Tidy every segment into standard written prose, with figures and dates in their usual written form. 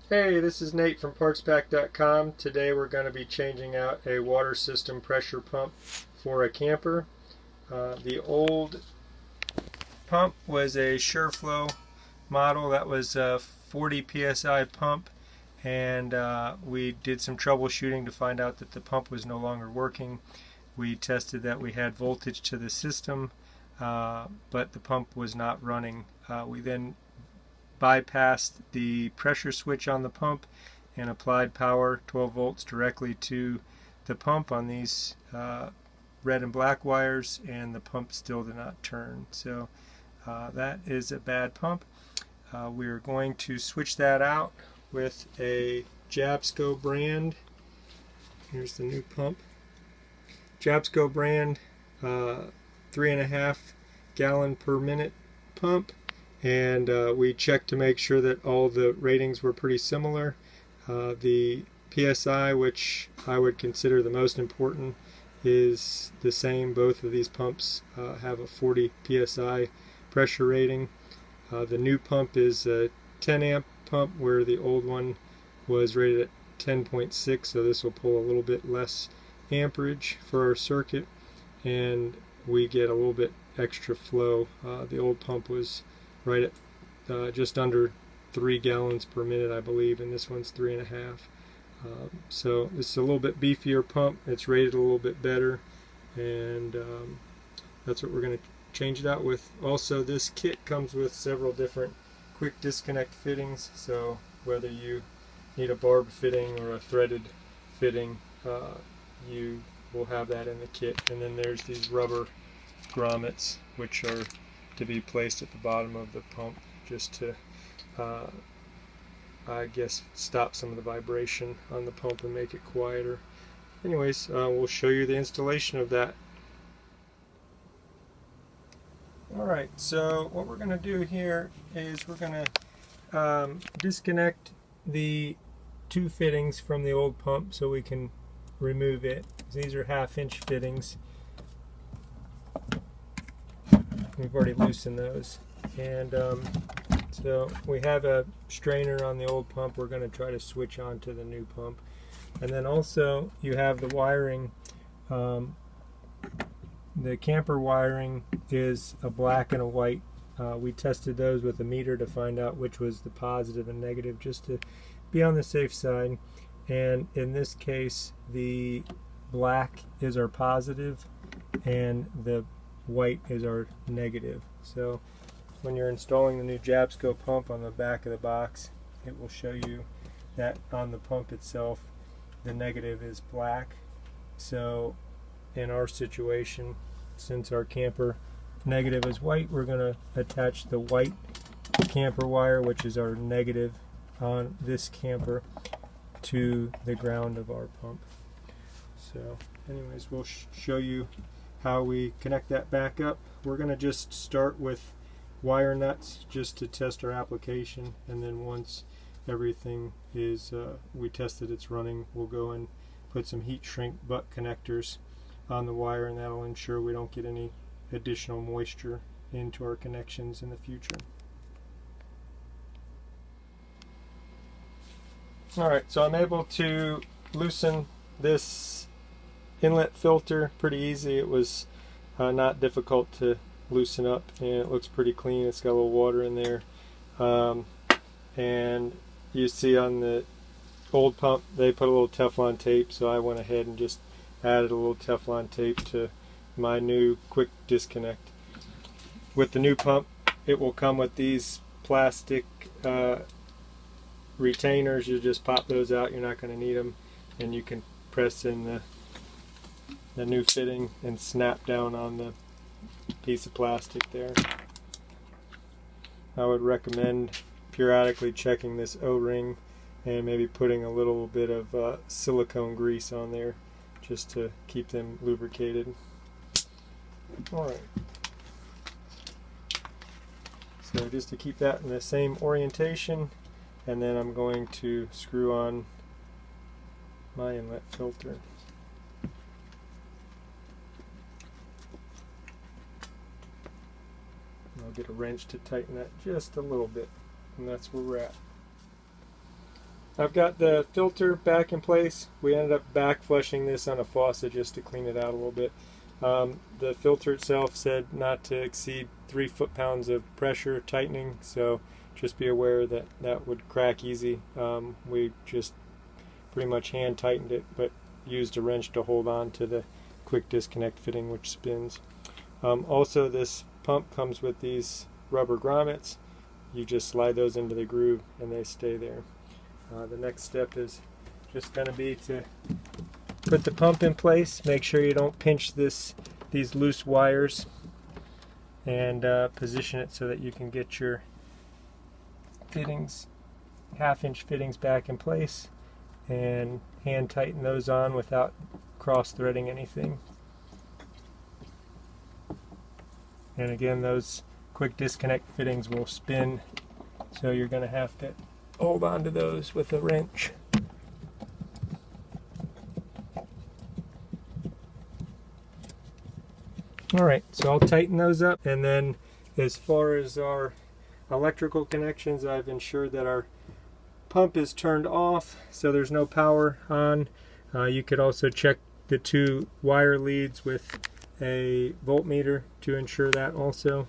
Hey, this is Nate from PartsPak.com. Today we're going to be changing out a water system pressure pump for a camper. The old pump was a SureFlow model. That was a 40 psi pump, and we did some troubleshooting to find out that the pump was no longer working. We tested that we had voltage to the system, but the pump was not running. We then bypassed the pressure switch on the pump and applied power 12 volts directly to the pump on these red and black wires, and the pump still did not turn. So that is a bad pump. We're going to switch that out with a Jabsco brand. Here's the new pump. Jabsco brand 3.5 gallon per minute pump. And we checked to make sure that all the ratings were pretty similar. The PSI, which I would consider the most important, is the same. Both of these pumps have a 40 PSI pressure rating. The new pump is a 10 amp pump, where the old one was rated at 10.6, so this will pull a little bit less amperage for our circuit, and we get a little bit extra flow. The old pump was right at just under 3 gallons per minute, I believe, and this one's 3.5. So this is a little bit beefier pump. It's rated a little bit better, and that's what we're going to change it out with. Also, this kit comes with several different quick disconnect fittings, so whether you need a barb fitting or a threaded fitting, you will have that in the kit. And then there's these rubber grommets, which are to be placed at the bottom of the pump, just to I guess stop some of the vibration on the pump and make it quieter. Anyways, we'll show you the installation of that. Alright, so what we're going to do here is we're going to disconnect the two fittings from the old pump so we can remove it. These are 1/2 inch fittings. We've already loosened those, and so we have a strainer on the old pump. We're going to try to switch on to the new pump. And then also you have the wiring. The camper wiring is a black and a white. We tested those with a meter to find out which was the positive and negative, just to be on the safe side. And in this case, the black is our positive and the white is our negative. So when you're installing the new Jabsco pump, on the back of the box it will show you that on the pump itself the negative is black. So in our situation, since our camper negative is white, we're going to attach the white camper wire, which is our negative on this camper, to the ground of our pump. So anyways, we'll show you how we connect that back up. We're going to just start with wire nuts just to test our application, and then once everything is we tested it's running, we'll go and put some heat shrink butt connectors on the wire, and that'll ensure we don't get any additional moisture into our connections in the future. Alright, so I'm able to loosen this inlet filter pretty easy. It was not difficult to loosen up, and it looks pretty clean. It's got a little water in there, and you see on the old pump they put a little Teflon tape, so I went ahead and just added a little Teflon tape to my new quick disconnect. With the new pump, it will come with these plastic retainers. You just pop those out, you're not going to need them, and you can press in the new fitting and snap down on the piece of plastic there. I would recommend periodically checking this O-ring and maybe putting a little bit of silicone grease on there just to keep them lubricated. Alright, so just to keep that in the same orientation, and then I'm going to screw on my inlet filter. I'll get a wrench to tighten that just a little bit, and that's where we're at. I've got the filter back in place. We ended up back flushing this on a faucet just to clean it out a little bit. The filter itself said not to exceed 3 foot-pounds of pressure tightening, so just be aware that that would crack easy. We just pretty much hand tightened it, but used a wrench to hold on to the quick disconnect fitting, which spins. Also, this pump comes with these rubber grommets. You just slide those into the groove and they stay there. The next step is just going to be to put the pump in place. Make sure you don't pinch these loose wires, and position it so that you can get your fittings, 1/2-inch fittings, back in place, and hand tighten those on without cross threading anything. And again, those quick disconnect fittings will spin, so you're going to have to hold on to those with a wrench. Alright, so I'll tighten those up, and then as far as our electrical connections, I've ensured that our pump is turned off so there's no power on. You could also check the 2 wire leads with a voltmeter to ensure that also.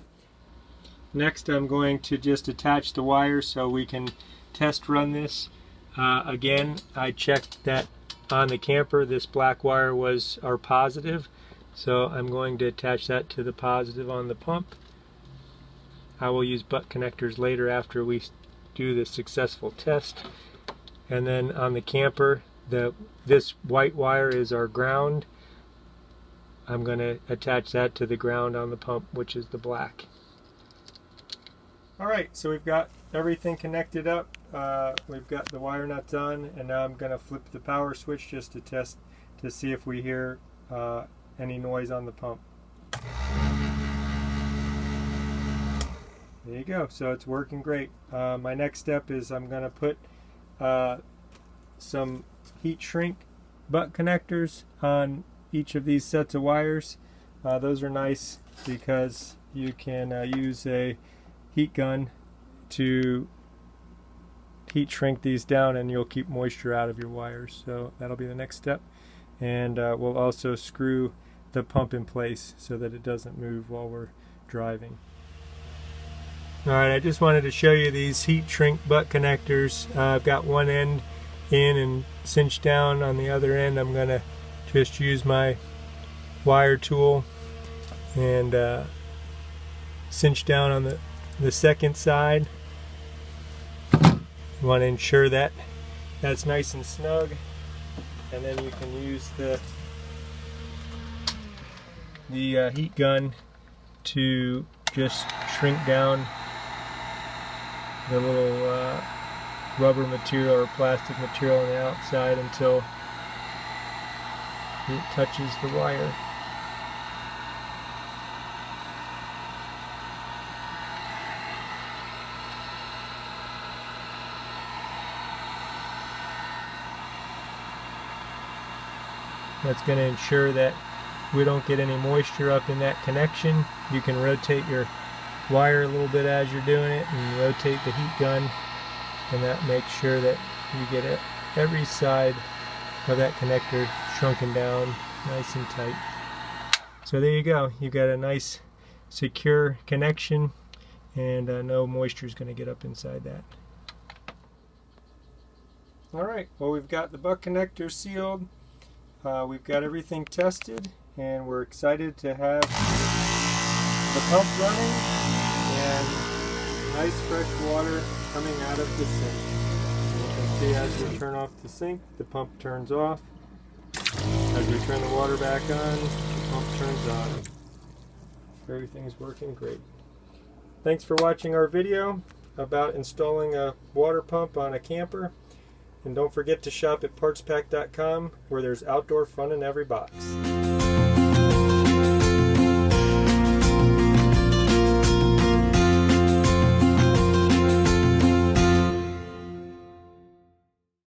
Next, I'm going to just attach the wire so we can test run this. Again, I checked that on the camper this black wire was our positive, so I'm going to attach that to the positive on the pump. I will use butt connectors later after we do the successful test. And then on the camper, this white wire is our ground. I'm going to attach that to the ground on the pump, which is the black. Alright, so we've got everything connected up. We've got the wire nuts on, and now I'm going to flip the power switch just to test to see if we hear any noise on the pump. There you go, so it's working great. My next step is I'm going to put some heat shrink butt connectors on each of these sets of wires. Those are nice because you can use a heat gun to heat shrink these down, and you'll keep moisture out of your wires. So that'll be the next step. And we'll also screw the pump in place so that it doesn't move while we're driving. Alright, I just wanted to show you these heat shrink butt connectors. I've got one end in and cinched down. On the other end, I'm going to just use my wire tool and cinch down on the second side. You want to ensure that that's nice and snug, and then you can use the heat gun to just shrink down the little rubber material or plastic material on the outside until it touches the wire. That's going to ensure that we don't get any moisture up in that connection. You can rotate your wire a little bit as you're doing it and rotate the heat gun, and that makes sure that you get every side of that connector shrunken down nice and tight. So there you go. You've got a nice secure connection, and no moisture is going to get up inside that. Alright, well, we've got the butt connector sealed. We've got everything tested, and we're excited to have the pump running and nice fresh water coming out of the sink. And you can see as we turn off the sink, the pump turns off. As we turn the water back on, the pump turns on. Everything's working great. Thanks for watching our video about installing a water pump on a camper. And don't forget to shop at PartsPak.com, where there's outdoor fun in every box.